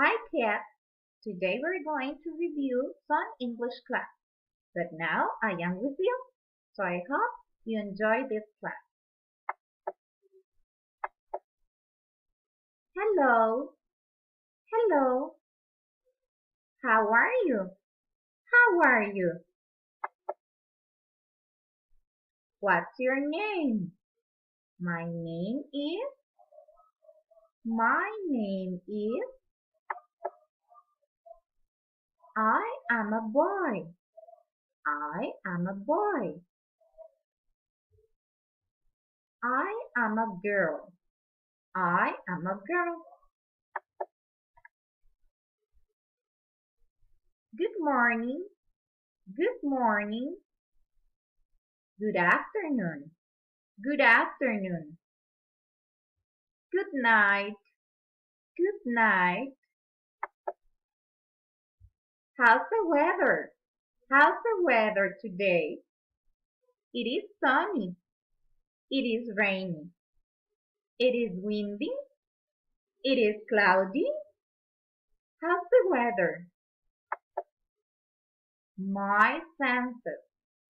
Hi Kat, today we're going to review some English class. But now I am with you, so I hope you enjoy this class. Hello, hello, how are you? How are you? What's your name? My name is, my name is, I am a boy. I am a boy. I am a girl. I am a girl. Good morning. Good morning. Good afternoon. Good afternoon. Good night. Good night. How's the weather? How's the weather today? It is sunny. It is rainy. It is windy. It is cloudy. How's the weather? My senses.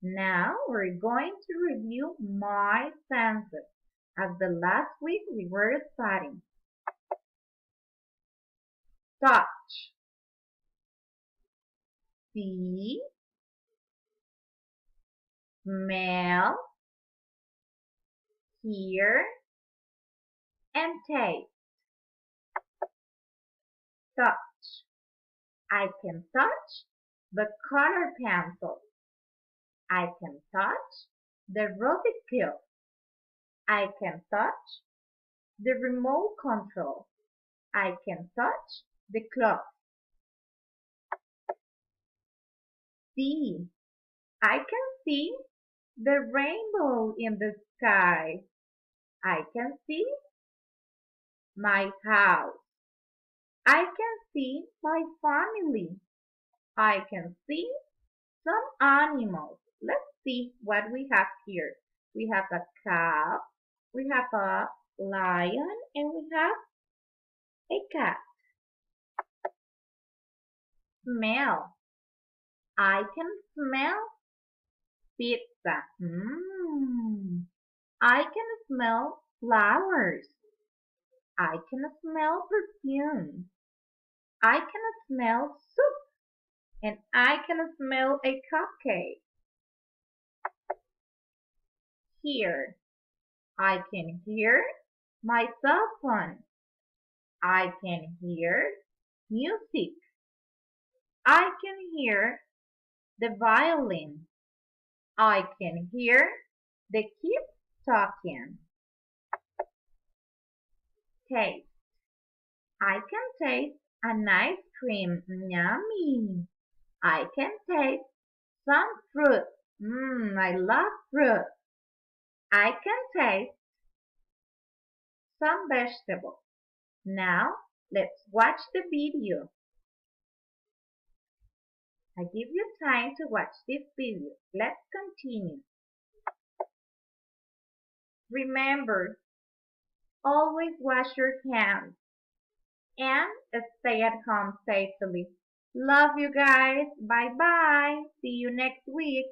Now we're going to review my senses. As the last week we were studying. Touch. See. Smell. Hear. And taste. Touch. I can touch the color pencil. I can touch the Rubik's Cube. I can touch the remote control. I can touch the clock. See. I can see the rainbow in the sky. I can see my house. I can see my family. I can see some animals. Let's see what we have here. We have a cow, we have a lion, and we have a cat. Smell. I can smell pizza. I can smell flowers. I can smell perfume. I can smell soup. And I can smell a cupcake. Hear. I can hear my cell phone. I can hear music. I can hear the violin. I can hear the kids talking. Taste. I can taste an ice cream. Yummy. I can taste some fruit. I love fruit. I can taste some vegetables. Now, let's watch the video. I give you time to watch this video. Let's continue. Remember, always wash your hands and stay at home safely. Love you guys. Bye bye. See you next week.